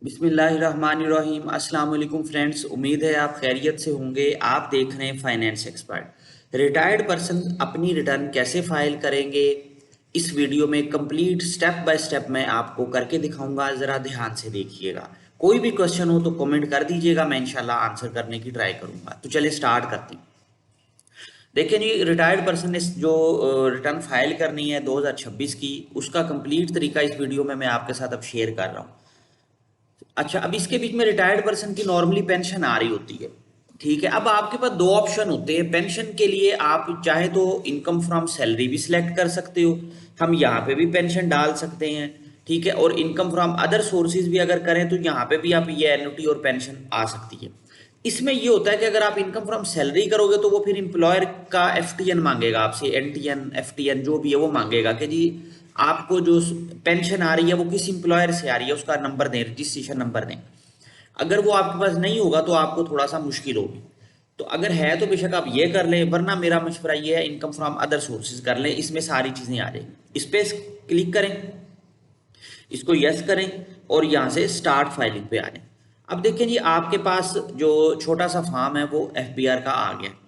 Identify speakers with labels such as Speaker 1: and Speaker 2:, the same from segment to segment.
Speaker 1: बिस्मिल्लाहिर्रहमानिर्रहीम। अस्सलाम वालेकुम फ्रेंड्स, उम्मीद है आप खैरियत से होंगे। आप देख रहे हैं फाइनेंस एक्सपर्ट। रिटायर्ड पर्सन अपनी रिटर्न कैसे फाइल करेंगे, इस वीडियो में कंप्लीट स्टेप बाय स्टेप मैं आपको करके दिखाऊंगा। ज़रा ध्यान से देखिएगा। कोई भी क्वेश्चन हो तो कमेंट कर दीजिएगा, मैं इंशाल्लाह आंसर करने की ट्राई करूंगा। तो चलिए स्टार्ट करते हैं। देखिए जी, रिटायर्ड पर्सन ने जो रिटर्न फाइल करनी है 2026 की, उसका कंप्लीट तरीका इस वीडियो में मैं आपके साथ अब शेयर कर रहा हूँ। अच्छा, अब इसके बीच में रिटायर्ड पर्सन की नॉर्मली पेंशन आ रही होती है। ठीक है, अब आपके पास दो ऑप्शन होते हैं पेंशन के लिए। आप चाहे तो इनकम फ्रॉम सैलरी भी सिलेक्ट कर सकते हो, हम यहाँ पे भी पेंशन डाल सकते हैं। ठीक है, और इनकम फ्रॉम अदर सोर्सेज भी अगर करें तो यहाँ पे भी आप ये एन्युटी और पेंशन आ सकती है। इसमें ये होता है कि अगर आप इनकम फ्रॉम सैलरी करोगे तो वो फिर एम्प्लॉयर का एफटीएन मांगेगा आपसे, एनटीएन एफटीएन जो भी है वो मांगेगा कि जी आपको जो पेंशन आ रही है वो किस एम्प्लॉयर से आ रही है, उसका नंबर दें, रजिस्ट्रेशन नंबर दें। अगर वो आपके पास नहीं होगा तो आपको थोड़ा सा मुश्किल होगी। तो अगर है तो बेशक आप ये कर लें, वरना मेरा मशवरा ये है इनकम फ्रॉम अदर सोर्सेज कर लें, इसमें सारी चीज़ें आ जाएंगी। इस पर क्लिक करें, इसको यस करें और यहाँ से स्टार्ट फाइलिंग पे आ जाएं। अब देखें जी, आपके पास जो छोटा सा फॉर्म है वो एफबीआर का आ गया।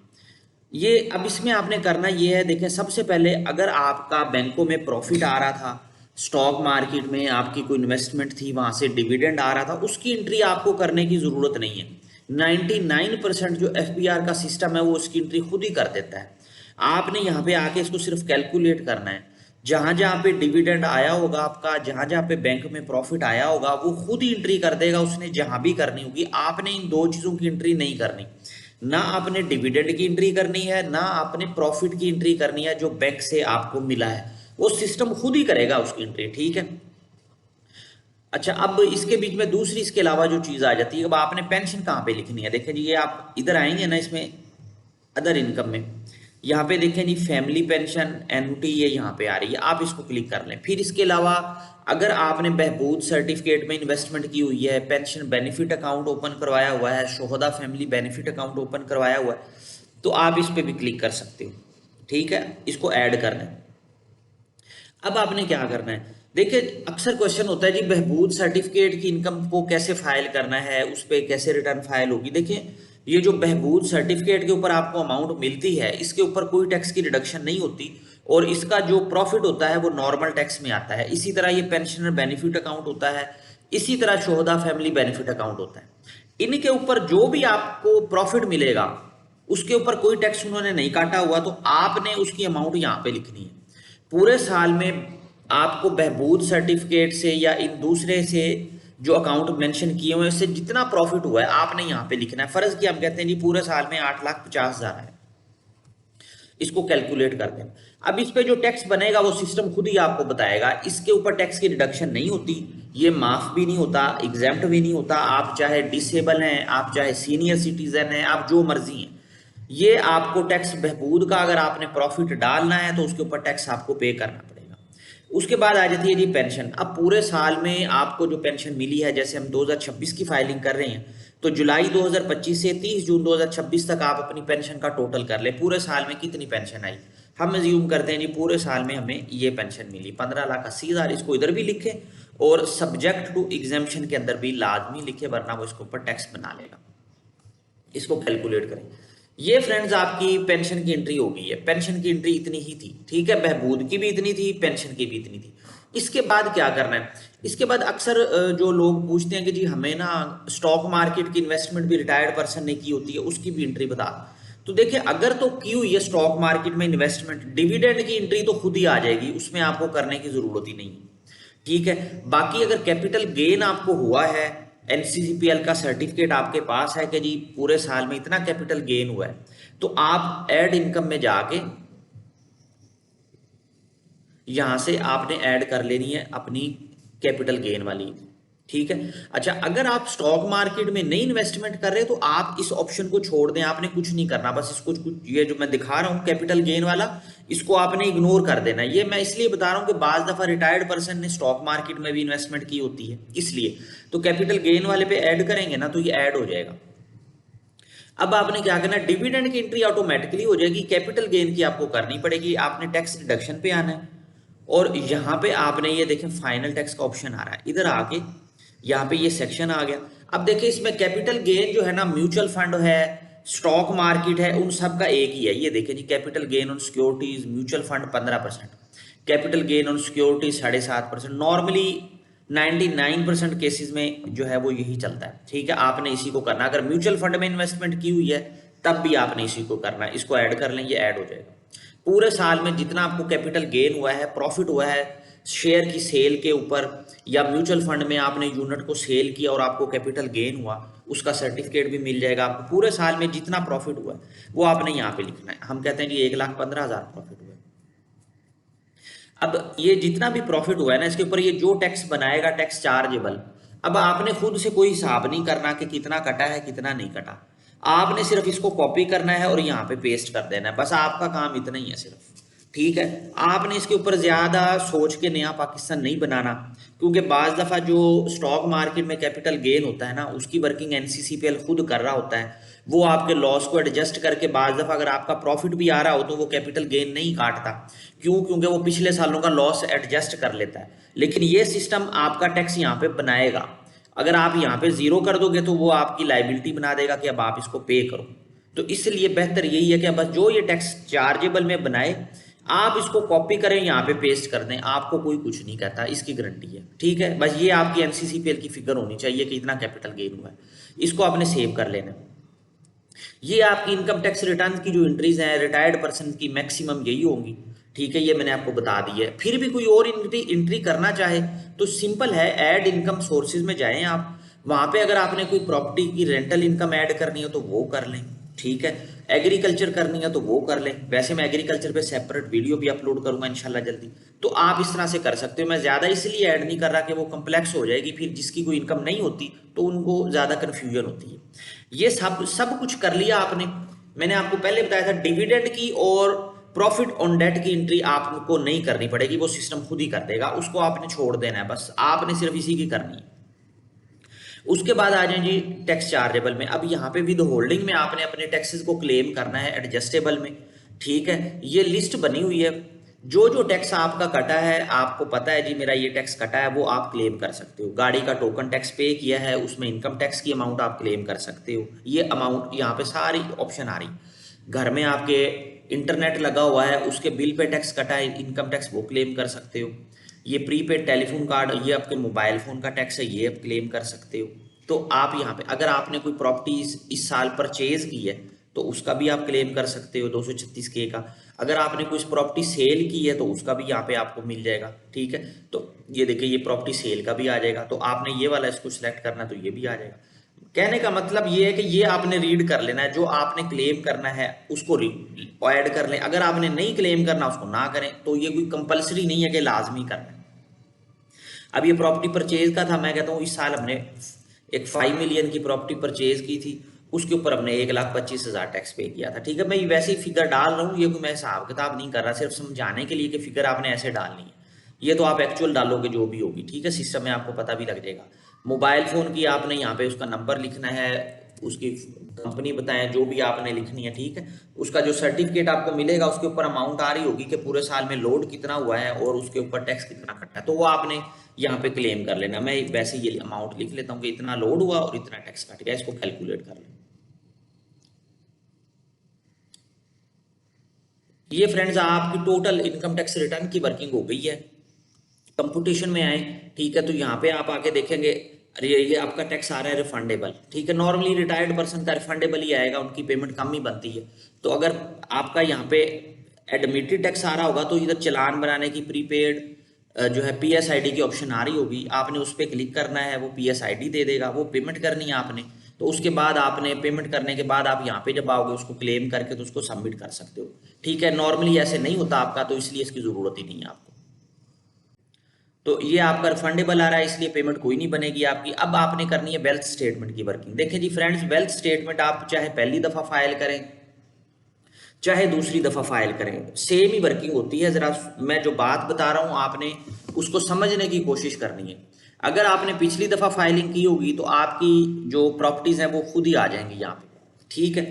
Speaker 1: ये अब इसमें आपने करना ये है, देखें सबसे पहले अगर आपका बैंकों में प्रॉफिट आ रहा था, स्टॉक मार्केट में आपकी कोई इन्वेस्टमेंट थी, वहां से डिविडेंड आ रहा था, उसकी एंट्री आपको करने की ज़रूरत नहीं है। 99% जो एफबीआर का सिस्टम है वो उसकी एंट्री खुद ही कर देता है। आपने यहाँ पे आके इसको सिर्फ कैलकुलेट करना है। जहां जहां पे डिविडेंड आया होगा आपका, जहां जहां पे बैंक में प्रॉफिट आया होगा, वो खुद ही एंट्री कर देगा, उसने जहां भी करनी होगी। आपने इन दो चीज़ों की एंट्री नहीं करनी। ना आपने डिविडेंड की एंट्री करनी है, ना आपने प्रॉफिट की एंट्री करनी है जो बैंक से आपको मिला है, वो सिस्टम खुद ही करेगा उसकी एंट्री। ठीक है। अच्छा, अब इसके बीच में दूसरी इसके अलावा जो चीज़ आ जाती है, अब आपने पेंशन कहाँ पे लिखनी है। देखिए जी, ये आप इधर आएंगे ना, इसमें अदर इनकम में यहाँ पे देखें जी, फैमिली पेंशन एन्युटी ये यहाँ पे आ रही है, आप इसको क्लिक कर लें। फिर इसके अलावा अगर आपने बहबूद सर्टिफिकेट में इन्वेस्टमेंट की हुई है, पेंशन बेनिफिट अकाउंट ओपन करवाया हुआ है, शोहदा फैमिली बेनिफिट अकाउंट ओपन करवाया हुआ है, तो आप इस पर भी क्लिक कर सकते हो। ठीक है, इसको ऐड कर लें। अब आपने क्या करना है, देखिए अक्सर क्वेश्चन होता है जी, बहबूद सर्टिफिकेट की इनकम को कैसे फाइल करना है, उस पर कैसे रिटर्न फाइल होगी। देखिए, ये जो बहबूद सर्टिफिकेट के ऊपर आपको अमाउंट मिलती है, इसके ऊपर कोई टैक्स की रिडक्शन नहीं होती, और इसका जो प्रॉफिट होता है वो नॉर्मल टैक्स में आता है। इसी तरह ये पेंशनर बेनिफिट अकाउंट होता है, इसी तरह शोहदा फैमिली बेनिफिट अकाउंट होता है। इनके ऊपर जो भी आपको प्रॉफिट मिलेगा उसके ऊपर कोई टैक्स उन्होंने नहीं काटा हुआ, तो आपने उसकी अमाउंट यहाँ पे लिखनी है। पूरे साल में आपको बहबूद सर्टिफिकेट से या इन दूसरे से जो अकाउंट मेंशन किए हुए हैं उससे जितना प्रॉफिट हुआ है आपने यहाँ पे लिखना है। फर्ज की हम कहते हैं जी पूरे साल में 8,50,000 है, इसको कैलकुलेट कर दें। अब इस पे जो टैक्स बनेगा वो सिस्टम खुद ही आपको बताएगा। इसके ऊपर टैक्स की रिडक्शन नहीं होती, ये माफ भी नहीं होता, एग्जेम्प्ट भी नहीं होता। आप चाहे डिसेबल हैं, आप चाहे सीनियर सिटीजन हैं, आप जो मर्जी हैं, ये आपको टैक्स बहबूद का अगर आपने प्रॉफिट डालना है तो उसके ऊपर टैक्स आपको पे करना पड़ेगा। उसके बाद आ जाती है जी पेंशन। अब पूरे साल में आपको जो पेंशन मिली है, जैसे हम 2026 की फाइलिंग कर रहे हैं, तो जुलाई 2025 से 30 जून 2026 तक आप अपनी पेंशन का टोटल कर ले, पूरे साल में कितनी पेंशन आई। हम अज्यूम करते हैं जी पूरे साल में हमें ये पेंशन मिली 15,80,000। इसको इधर भी लिखें और सब्जेक्ट टू एग्जाम्पशन के अंदर भी लाजमी लिखे, वरना वो इसके ऊपर टैक्स बना लेगा। इसको कैलकुलेट करें। ये फ्रेंड्स आपकी पेंशन की एंट्री हो गई है। पेंशन की एंट्री इतनी ही थी, ठीक है, बहबूद की भी इतनी थी, पेंशन की भी इतनी थी। इसके बाद क्या करना है, इसके बाद अक्सर जो लोग पूछते हैं कि जी हमें ना स्टॉक मार्केट की इन्वेस्टमेंट भी रिटायर्ड पर्सन ने की होती है, उसकी भी एंट्री बता। तो देखिए, अगर तो की हुई है स्टॉक मार्केट में इन्वेस्टमेंट, डिविडेंड की एंट्री तो खुद ही आ जाएगी, उसमें आपको करने की जरूरत ही नहीं है। ठीक है, बाकी अगर कैपिटल गेन आपको हुआ है, एनसीसीपीएल का सर्टिफिकेट आपके पास है कि जी पूरे साल में इतना कैपिटल गेन हुआ है, तो आप ऐड इनकम में जाके यहां से आपने ऐड कर लेनी है अपनी कैपिटल गेन वाली। ठीक है। अच्छा, अगर आप स्टॉक मार्केट में नई इन्वेस्टमेंट कर रहे हैं तो आप इस ऑप्शन को छोड़ दें, आपने कुछ नहीं करना, बस इसको कुछ ये जो मैं दिखा रहा हूं कैपिटल गेन वाला, इसको आपने इग्नोर कर देना है। ये मैं इसलिए बता रहा हूं कि बाज दफा रिटायर्ड पर्सन ने स्टॉक मार्केट में भी इन्वेस्टमेंट की होती है, इसलिए। तो कैपिटल गेन वाले पे ऐड करेंगे ना तो ये ऐड हो जाएगा। अब आपने क्या करना है, डिविडेंड की एंट्री ऑटोमेटिकली हो जाएगी, कैपिटल गेन की आपको करनी पड़ेगी। आपने टैक्स डिडक्शन पे आना है और यहाँ पे आपने ये देखें फाइनल टैक्स का ऑप्शन आ रहा है, इधर आके यहाँ पे ये सेक्शन आ गया। अब देखिए इसमें कैपिटल गेन जो है ना, म्यूचुअल फंड है, स्टॉक मार्केट है, उन सब का एक ही है। ये देखिए जी, capital gain on securities mutual fund 15%, capital gain on securities 7.5%। Normally 99% cases में जो है वो यही चलता है। ठीक है, आपने इसी को करना। अगर म्यूचुअल फंड में इन्वेस्टमेंट की हुई है तब भी आपने इसी को करना है। इसको ऐड कर लें, ये ऐड हो जाएगा। पूरे साल में जितना आपको कैपिटल गेन हुआ है, प्रॉफिट हुआ है शेयर की सेल के ऊपर, या म्यूचुअल फंड में आपने यूनिट को सेल किया और आपको कैपिटल गेन हुआ, उसका सर्टिफिकेट भी मिल जाएगा आपको। पूरे साल में जितना प्रॉफिट हुआ है वो आपने यहाँ पे लिखना है। हम कहते हैं जी 1,15,000 प्रॉफिट हुआ है। अब ये जितना भी प्रॉफिट हुआ है ना, इसके ऊपर ये जो टैक्स बनाएगा, टैक्स चार्जेबल, अब आपने खुद से कोई हिसाब नहीं करना कि कितना कटा है कितना नहीं कटा। आपने सिर्फ इसको कॉपी करना है और यहाँ पे पेस्ट कर देना है, बस आपका काम इतना ही है सिर्फ। ठीक है, आपने इसके ऊपर ज्यादा सोच के नया पाकिस्तान नहीं बनाना, क्योंकि बाज दफा जो स्टॉक मार्केट में कैपिटल गेन होता है ना, उसकी वर्किंग एनसीसीपीएल खुद कर रहा होता है। वो आपके लॉस को एडजस्ट करके, बाज दफा अगर आपका प्रॉफिट भी आ रहा हो तो वो कैपिटल गेन नहीं काटता। क्यों? क्योंकि वो पिछले सालों का लॉस एडजस्ट कर लेता है। लेकिन ये सिस्टम आपका टैक्स यहाँ पे बनाएगा। अगर आप यहाँ पे जीरो कर दोगे तो वो आपकी लाइबिलिटी बना देगा कि अब आप इसको पे करो। तो इसलिए बेहतर यही है कि बस जो ये टैक्स चार्जेबल में बनाए, आप इसको कॉपी करें, यहाँ पे पेस्ट कर दें, आपको कोई कुछ नहीं कहता, इसकी गारंटी है। ठीक है, बस ये आपकी एनसीसीपीएल की फिगर होनी चाहिए कि इतना कैपिटल गेन हुआ है। इसको आपने सेव कर लेना। ये आपकी इनकम टैक्स रिटर्न की जो एंट्रीज हैं रिटायर्ड पर्सन की, मैक्सिमम यही होंगी। ठीक है, ये मैंने आपको बता दी है। फिर भी कोई और एंट्री करना चाहे तो सिंपल है, ऐड इनकम सोर्सेज में जाएं आप। वहां पे अगर आपने कोई प्रॉपर्टी की रेंटल इनकम ऐड करनी हो तो वो कर लें। ठीक है, एग्रीकल्चर करनी है तो वो कर लें। वैसे मैं एग्रीकल्चर पे सेपरेट वीडियो भी अपलोड करूंगा इंशाल्लाह जल्दी। तो आप इस तरह से कर सकते हो। मैं ज्यादा इसलिए ऐड नहीं कर रहा कि वो कम्प्लेक्स हो जाएगी, फिर जिसकी कोई इनकम नहीं होती तो उनको ज्यादा कंफ्यूजन होती है। ये सब कुछ कर लिया आपने। मैंने आपको पहले बताया था डिविडेंड की और प्रॉफिट ऑन डेट की एंट्री आपको नहीं करनी पड़ेगी, वो सिस्टम खुद ही कर देगा, उसको आपने छोड़ देना है, बस आपने सिर्फ इसी की करनी है। उसके बाद आ जाए जी टैक्स चार्जेबल में। अब यहाँ पे विद होल्डिंग में आपने अपने टैक्सेस को क्लेम करना है एडजस्टेबल में। ठीक है, ये लिस्ट बनी हुई है, जो जो टैक्स आपका कटा है, आपको पता है जी मेरा ये टैक्स कटा है, वो आप क्लेम कर सकते हो। गाड़ी का टोकन टैक्स पे किया है, उसमें इनकम टैक्स की अमाउंट आप क्लेम कर सकते हो। ये अमाउंट यहाँ पे सारी ऑप्शन आ रही। घर में आपके इंटरनेट लगा हुआ है, उसके बिल पे टैक्स कटा है, इनकम टैक्स वो क्लेम कर सकते हो। ये प्रीपेड टेलीफोन कार्ड, ये आपके मोबाइल फोन का टैक्स है, ये आप क्लेम कर सकते हो। तो आप यहाँ पे अगर आपने कोई प्रॉपर्टी इस साल परचेज की है तो उसका भी आप क्लेम कर सकते हो 236K का। अगर आपने कोई प्रॉपर्टी सेल की है तो उसका भी यहाँ पे आपको मिल जाएगा। ठीक है, तो ये देखिए ये प्रॉपर्टी सेल का भी आ जाएगा, तो आपने ये वाला इसको सिलेक्ट करना तो ये भी आ जाएगा। कहने का मतलब ये है कि ये आपने रीड कर लेना है, जो आपने क्लेम करना है उसको ऐड कर लें। अगर आपने नहीं क्लेम करना उसको ना करें। तो ये कोई कंपलसरी नहीं है कि लाजमी करना है। अब ये प्रॉपर्टी परचेज का था, मैं कहता हूँ इस साल हमने एक 5 मिलियन की प्रॉपर्टी परचेज की थी, उसके ऊपर हमने 1,25,000 टैक्स पे किया था। ठीक है, मैं वैसे ही फिगर डाल रहा हूँ, ये कोई मैं हिसाब किताब नहीं कर रहा, सिर्फ समझाने के लिए कि फिगर आपने ऐसे डालनी है। ये तो आप एक्चुअल डालोगे जो भी होगी। ठीक है, सिस्टम में आपको पता भी लग जाएगा। मोबाइल फोन की आपने यहाँ पे उसका नंबर लिखना है, उसकी कंपनी बताएं जो भी आपने लिखनी है। ठीक है, उसका जो सर्टिफिकेट आपको मिलेगा उसके ऊपर अमाउंट आ रही होगी कि पूरे साल में लोड कितना हुआ है और उसके ऊपर टैक्स कितना कटा है, तो वो आपने यहाँ पे क्लेम कर लेना। मैं वैसे ये अमाउंट लिख लेता हूँ कि इतना लोड हुआ और इतना टैक्स कट गया, इसको कैलकुलेट कर लें। ये फ्रेंड्स आपकी टोटल इनकम टैक्स रिटर्न की वर्किंग हो गई है। कंप्यूटेशन में आए, ठीक है, तो यहाँ पे आप आके देखेंगे, अरे ये आपका टैक्स आ रहा है रिफंडेबल। ठीक है, नॉर्मली रिटायर्ड पर्सन का रिफंडेबल ही आएगा, उनकी पेमेंट कम ही बनती है। तो अगर आपका यहाँ पे एडमिटेड टैक्स आ रहा होगा तो इधर चालान बनाने की प्रीपेड जो है PSID की ऑप्शन आ रही होगी, आपने उस पर क्लिक करना है, वो PSID दे देगा, वो पेमेंट करनी है आपने। तो उसके बाद आपने पेमेंट करने के बाद आप यहाँ पे जब आओगे उसको क्लेम करके तो उसको सबमिट कर सकते हो। ठीक है, नॉर्मली ऐसे नहीं होता आपका, तो इसलिए इसकी जरूरत ही नहीं है आपको। तो ये आपका रिफंडेबल आ रहा है, इसलिए पेमेंट कोई नहीं बनेगी आपकी। अब आपने करनी है वेल्थ स्टेटमेंट की वर्किंग। देखिए जी फ्रेंड्स, वेल्थ स्टेटमेंट आप चाहे पहली दफा फाइल करें चाहे दूसरी दफा फाइल करें, सेम ही वर्किंग होती है। जरा मैं जो बात बता रहा हूं आपने उसको समझने की कोशिश करनी है। अगर आपने पिछली दफा फाइलिंग की होगी तो आपकी जो प्रॉपर्टीज हैं वो खुद ही आ जाएंगी यहाँ पे। ठीक है,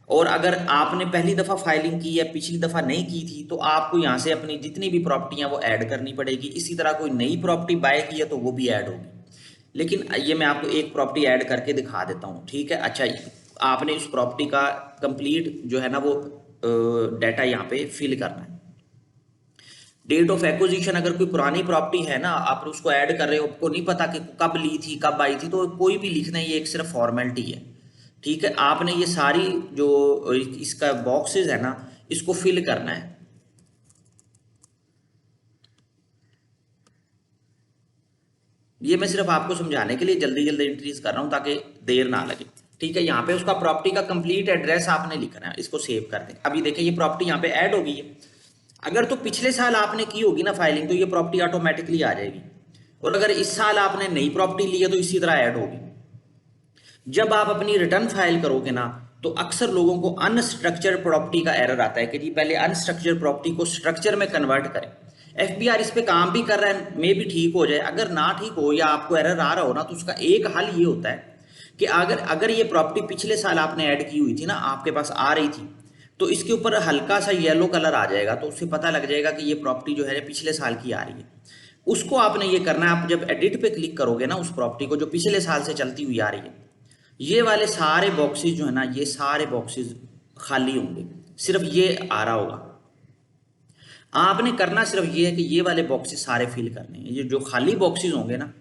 Speaker 1: और अगर आपने पहली दफा फाइलिंग की है, पिछली दफा नहीं की थी, तो आपको यहाँ से अपनी जितनी भी प्रॉपर्टियां वो ऐड करनी पड़ेगी। इसी तरह कोई नई प्रॉपर्टी बाय की है तो वो भी ऐड होगी। लेकिन ये मैं आपको एक प्रॉपर्टी ऐड करके दिखा देता हूँ, ठीक है। अच्छा, आपने उस प्रॉपर्टी का कंप्लीट जो है ना वो डाटा यहाँ पे फिल करना है। डेट ऑफ एक्विजिशन, अगर कोई पुरानी प्रॉपर्टी है ना, आप उसको ऐड कर रहे हो, आपको नहीं पता कि कब ली थी कब आई थी, तो कोई भी लिखना है, ये एक सिर्फ फॉर्मेलिटी है, ठीक है। आपने ये सारी जो इसका बॉक्सेस है ना, इसको फिल करना है। ये मैं सिर्फ आपको समझाने के लिए जल्दी जल्दी एंट्रीज कर रहा हूँ ताकि देर ना लगे, ठीक है। यहाँ पे उसका प्रॉपर्टी का कंप्लीट एड्रेस आपने लिखना है, इसको सेव कर दें। अभी देखिए ये प्रॉपर्टी यहाँ पे ऐड हो गई है। अगर तो पिछले साल आपने की होगी ना फाइलिंग, तो ये प्रॉपर्टी ऑटोमेटिकली आ जाएगी, और अगर इस साल आपने नई प्रॉपर्टी ली है तो इसी तरह ऐड होगी। जब आप अपनी रिटर्न फाइल करोगे ना, तो अक्सर लोगों को अनस्ट्रक्चर्ड प्रॉपर्टी का एरर आता है कि जी पहले अनस्ट्रक्चर्ड प्रॉपर्टी को स्ट्रक्चर में कन्वर्ट करें। एफबीआर इस पे काम भी कर रहा है, मे भी ठीक हो जाए। अगर ना ठीक हो या आपको एरर आ रहा हो ना, तो उसका एक हल ये होता है कि अगर अगर ये प्रॉपर्टी पिछले साल आपने ऐड की हुई थी ना, आपके पास आ रही थी, तो इसके ऊपर हल्का सा येलो कलर आ जाएगा, तो उससे पता लग जाएगा कि ये प्रॉपर्टी जो है पिछले साल की आ रही है। उसको आपने ये करना है, आप जब एडिट पे क्लिक करोगे ना उस प्रॉपर्टी को जो पिछले साल से चलती हुई आ रही है, ये वाले सारे बॉक्सेस जो है ना, ये सारे बॉक्सेस खाली होंगे, सिर्फ ये आ रहा होगा। आपने करना सिर्फ ये है कि ये वाले बॉक्सेस सारे फिल करने हैं। ये जो खाली बॉक्सेस होंगे ना,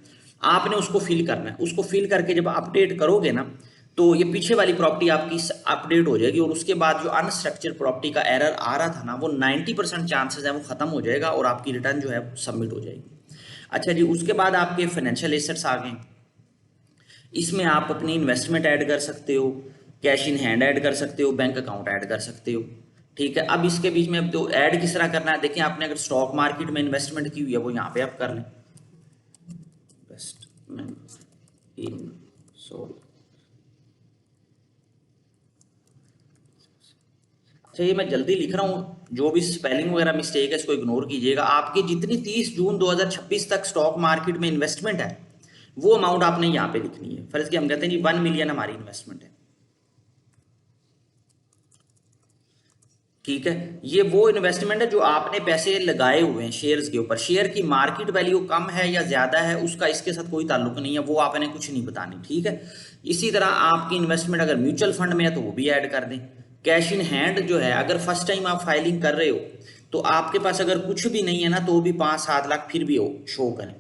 Speaker 1: आपने उसको फिल करना है। उसको फिल करके जब अपडेट करोगे ना, तो ये पीछे वाली प्रॉपर्टी आपकी अपडेट हो जाएगी, और उसके बाद जो अनस्ट्रक्चर्ड प्रॉपर्टी का एरर आ रहा था ना, वो 90% चांसेस है वो खत्म हो जाएगा, और आपकी रिटर्न जो है सबमिट हो जाएगी। अच्छा जी, उसके बाद आपके फाइनेंशियल एसेट्स आ गए। इसमें आप अपनी इन्वेस्टमेंट ऐड कर सकते हो, कैश इन हैंड ऐड कर सकते हो, बैंक अकाउंट ऐड कर सकते हो, ठीक है। अब इसके बीच में अब तो ऐड किस तरह करना है, देखिए आपने अगर स्टॉक मार्केट में इन्वेस्टमेंट की हुई है, वो यहाँ पे आप कर लें, इन्वेस्टमेंट इन सो। अच्छा, ये मैं जल्दी लिख रहा हूँ, जो भी स्पेलिंग वगैरह मिस्टेक है इसको इग्नोर कीजिएगा। आपकी जितनी 30 जून 2026 तक स्टॉक मार्केट में इन्वेस्टमेंट है, वो अमाउंट आपने यहाँ पे लिखनी है। फर्ज की हम कहते हैं जी 1 मिलियन हमारी इन्वेस्टमेंट है, ठीक है। ये वो इन्वेस्टमेंट है जो आपने पैसे लगाए हुए हैं शेयर्स के ऊपर। शेयर की मार्केट वैल्यू कम है या ज्यादा है, उसका इसके साथ कोई ताल्लुक नहीं है, वो आपने कुछ नहीं बतानी, ठीक है। इसी तरह आपकी इन्वेस्टमेंट अगर म्यूचुअल फंड में है तो वो भी ऐड कर दें। कैश इन हैंड जो है, अगर फर्स्ट टाइम आप फाइलिंग कर रहे हो, तो आपके पास अगर कुछ भी नहीं है ना, तो भी 5-7 लाख फिर भी हो शो करें।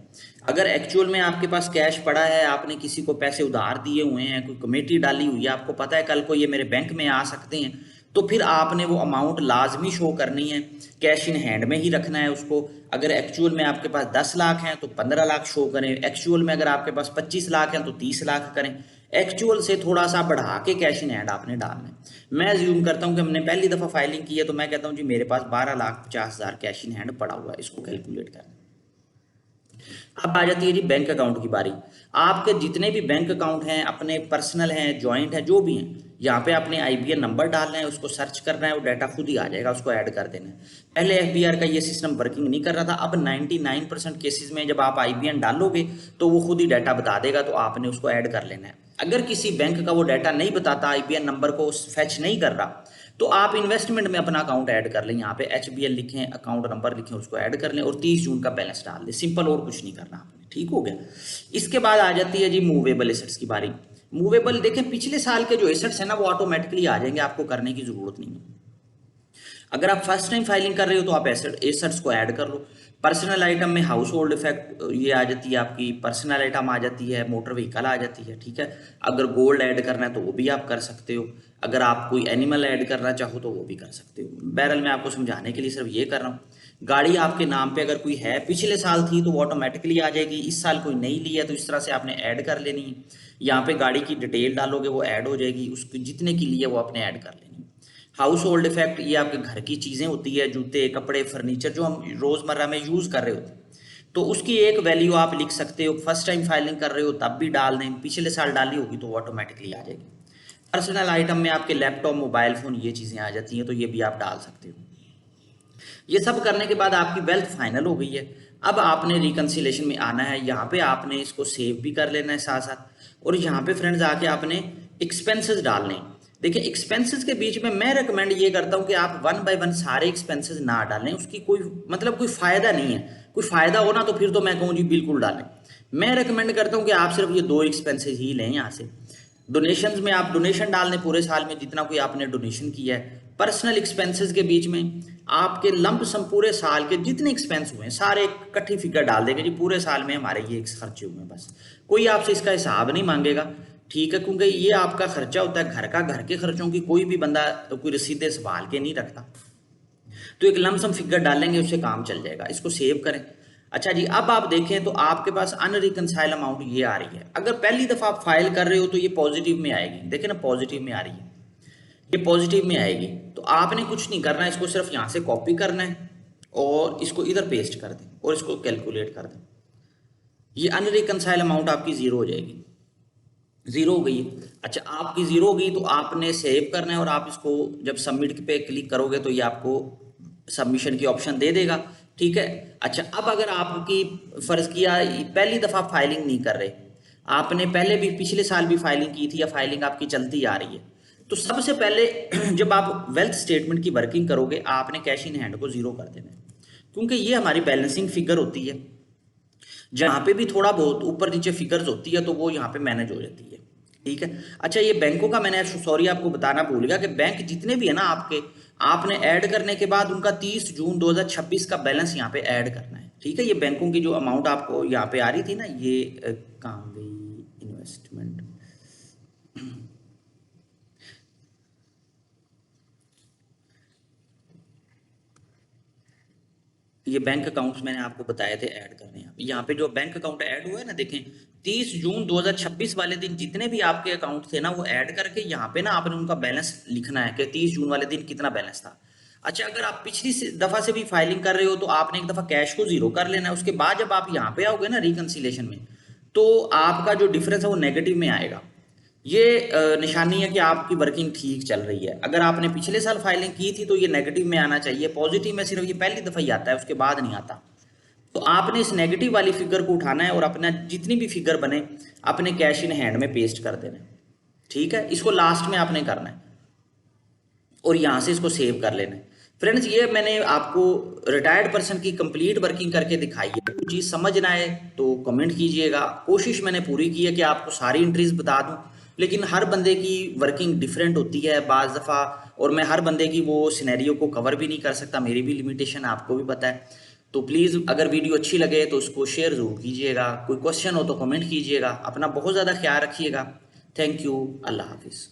Speaker 1: अगर एक्चुअल में आपके पास कैश पड़ा है, आपने किसी को पैसे उधार दिए हुए हैं, कोई कमेटी डाली हुई है, आपको पता है कल को ये मेरे बैंक में आ सकते हैं, तो फिर आपने वो अमाउंट लाजमी शो करनी है, कैश इन हैंड में ही रखना है उसको। अगर एक्चुअल में आपके पास 10 लाख हैं तो 15 लाख शो करें। एक्चुअल में अगर आपके पास 25 लाख हैं तो 30 लाख करें। एक्चुअल से थोड़ा सा बढ़ा के कैश इन हैंड आपने डालना है। मैं ज्यूम करता हूँ कि हमने पहली दफ़ा फाइलिंग की है, तो मैं कहता हूँ जी मेरे पास 12,50,000 कैश इन हैंड पड़ा हुआ है, इसको कैलकुलेट करना। अब आ जाती है जी बैंक अकाउंट की बारी। आपके जितने भी बैंक अकाउंट हैं, अपने पर्सनल हैं, जॉइंट हैं, जो भी हैं, यहाँ पे आपने आईबीएन नंबर डालना है, उसको सर्च करना है, वो डाटा खुद ही आ जाएगा, उसको ऐड कर देना है। पहले एफबीआर का ये सिस्टम वर्किंग नहीं कर रहा था, अब 99% केसेस में जब आप आईबीएन डालोगे तो वो खुद ही डाटा बता देगा, तो आपने उसको ऐड कर लेना है। अगर किसी बैंक का वो डाटा नहीं बताता, आईबीएन नंबर को फैच नहीं कर रहा, तो आप इन्वेस्टमेंट में अपना अकाउंट ऐड कर लें। यहाँ पे एचबीएल लिखें, अकाउंट नंबर लिखें, उसको ऐड कर लें, और 30 जून का बैलेंस डाल दें। सिंपल, और कुछ नहीं करना आपने, ठीक हो गया। इसके बाद आ जाती है जी मूवेबल एसेट्स की बारी। मूवेबल देखें, पिछले साल के जो एसेट्स हैं ना, वो ऑटोमेटिकली आ जाएंगे, आपको करने की जरूरत नहीं है। अगर आप फर्स्ट टाइम फाइलिंग कर रहे हो तो आप एसेट्स को ऐड कर लो। पर्सनल आइटम में हाउस होल्ड इफेक्ट ये आ जाती है, आपकी पर्सनल आइटम आ जाती है, मोटर व्हीकल आ जाती है, ठीक है। अगर गोल्ड ऐड करना है तो वो भी आप कर सकते हो। अगर आप कोई एनिमल ऐड करना चाहो तो वो भी कर सकते हो। बहरहाल मैं आपको समझाने के लिए सिर्फ ये कर रहा हूँ। गाड़ी आपके नाम पे अगर कोई है, पिछले साल थी, तो वो ऑटोमेटिकली आ जाएगी। इस साल कोई नहीं ली है तो इस तरह से आपने ऐड कर लेनी है। यहाँ पे गाड़ी की डिटेल डालोगे, वो ऐड हो जाएगी, उसकी जितने की लिए वो आपने ऐड कर लेनी। हाउस होल्ड इफेक्ट, ये आपके घर की चीज़ें होती है, जूते, कपड़े, फर्नीचर, जो हम रोज़मर्रा में यूज़ कर रहे होते हैं, तो उसकी एक वैल्यू आप लिख सकते हो। फर्स्ट टाइम फाइलिंग कर रहे हो तब भी डाल दें, पिछले साल डाली होगी तो ऑटोमेटिकली आ जाएगी। पर्सनल आइटम में आपके लैपटॉप, मोबाइल फ़ोन, ये चीज़ें आ जाती हैं, तो ये भी आप डाल सकते हो। ये सब करने के बाद आपकी वेल्थ फाइनल हो गई है। अब आपने रिकन्सिलेशन में आना है, यहाँ पे आपने इसको सेव भी कर लेना है साथ साथ, और यहाँ पे फ्रेंड्स आके आपने एक्सपेंसेस डालने हैं। देखिए, एक्सपेंसेस के बीच में मैं रेकमेंड ये करता हूँ कि आप 1 बाय 1 सारे एक्सपेंसेस ना डालें, उसकी कोई मतलब कोई फ़ायदा नहीं है। कोई फ़ायदा हो ना तो फिर तो मैं कहूँ जी बिल्कुल डालें। मैं रेकमेंड करता हूँ कि आप सिर्फ ये 2 एक्सपेंसेस ही लें यहाँ से। डोनेशंस में आप डोनेशन डाल दें पूरे साल में जितना कोई आपने डोनेशन किया है। पर्सनल एक्सपेंसेस के बीच में आपके लंप सम पूरे साल के जितने एक्सपेंस हुए हैं सारे इकट्ठी फिगर डाल देंगे जी, पूरे साल में हमारे ये खर्चे हुए हैं, बस कोई आपसे इसका हिसाब नहीं मांगेगा, ठीक है, क्योंकि ये आपका खर्चा होता है घर का। घर के खर्चों की कोई भी बंदा कोई रसीदें संभाल के नहीं रखता, तो एक लमसम फिगर डालेंगे उससे काम चल जाएगा। इसको सेव करें। अच्छा जी, अब आप देखें तो आपके पास अनरिकनसाइल अमाउंट ये आ रही है। अगर पहली दफा आप फाइल कर रहे हो तो ये पॉजिटिव में आएगी, देखें ना पॉजिटिव में आ रही है, ये पॉजिटिव में आएगी। तो आपने कुछ नहीं करना है, इसको सिर्फ यहाँ से कॉपी करना है और इसको इधर पेस्ट कर दें और इसको कैलकुलेट कर दें। ये अनरिकनसाइल अमाउंट आपकी जीरो हो जाएगी, जीरो हो गई है। अच्छा, आपकी जीरो हो गई तो आपने सेव करना है और आप इसको जब सबमिट पे क्लिक करोगे तो ये आपको सबमिशन की ऑप्शन दे देगा, ठीक है। अच्छा, अब अगर आपकी फर्ज किया पहली दफा फाइलिंग नहीं कर रहे, आपने पहले भी पिछले साल भी फाइलिंग की थी या फाइलिंग आपकी चलती आ रही है, तो सबसे पहले जब आप वेल्थ स्टेटमेंट की वर्किंग करोगे आपने कैश इन हैंड को जीरो कर देना है, क्योंकि ये हमारी बैलेंसिंग फिगर होती है। जहाँ पे भी थोड़ा बहुत ऊपर नीचे फिगर्स होती है तो वो यहाँ पे मैनेज हो जाती है, ठीक है। अच्छा, ये बैंकों का मैंने सॉरी आपको बताना भूल गया कि बैंक जितने भी है ना आपके, आपने ऐड करने के बाद उनका 30 जून 2026 का बैलेंस यहाँ पे ऐड करना है, ठीक है। ये बैंकों की जो अमाउंट आपको यहाँ पे आ रही थी ना, ये कहाँ गई इन्वेस्टमेंट, ये बैंक अकाउंट्स मैंने आपको बताए थे ऐड करने। यहाँ पे जो बैंक अकाउंट ऐड हुआ है ना, देखें 30 जून 2026 वाले दिन जितने भी आपके अकाउंट थे ना वो ऐड करके यहाँ पे ना आपने उनका बैलेंस लिखना है कि 30 जून वाले दिन कितना बैलेंस था। अच्छा, अगर आप पिछली दफा से भी फाइलिंग कर रहे हो तो आपने एक दफा कैश को जीरो कर लेना है। उसके बाद जब आप यहाँ पे आओगे ना रिकंसिलेशन में, तो आपका जो डिफरेंस है वो नेगेटिव में आएगा। ये निशानी है कि आपकी वर्किंग ठीक चल रही है। अगर आपने पिछले साल फाइलिंग की थी तो ये नेगेटिव में आना चाहिए, पॉजिटिव में सिर्फ ये पहली दफा ही आता है, उसके बाद नहीं आता। तो आपने इस नेगेटिव वाली फिगर को उठाना है और अपना जितनी भी फिगर बने अपने कैश इन हैंड में पेस्ट कर देना है, ठीक है। इसको लास्ट में आपने करना है और यहां से इसको सेव कर लेना है। फ्रेंड्स, ये मैंने आपको रिटायर्ड पर्सन की कंप्लीट वर्किंग करके दिखाई है। कुछ चीज़ समझ ना आए तो कमेंट कीजिएगा। कोशिश मैंने पूरी की है कि आपको सारी एंट्रीज बता दूं, लेकिन हर बंदे की वर्किंग डिफरेंट होती है बाज़ दफ़ा, और मैं हर बंदे की वो सिनेरियो को कवर भी नहीं कर सकता, मेरी भी लिमिटेशन आपको भी पता है। तो प्लीज़ अगर वीडियो अच्छी लगे तो उसको शेयर ज़रूर कीजिएगा। कोई क्वेश्चन हो तो कमेंट कीजिएगा। अपना बहुत ज़्यादा ख्याल रखिएगा। Thank you. अल्लाह हाफिज़।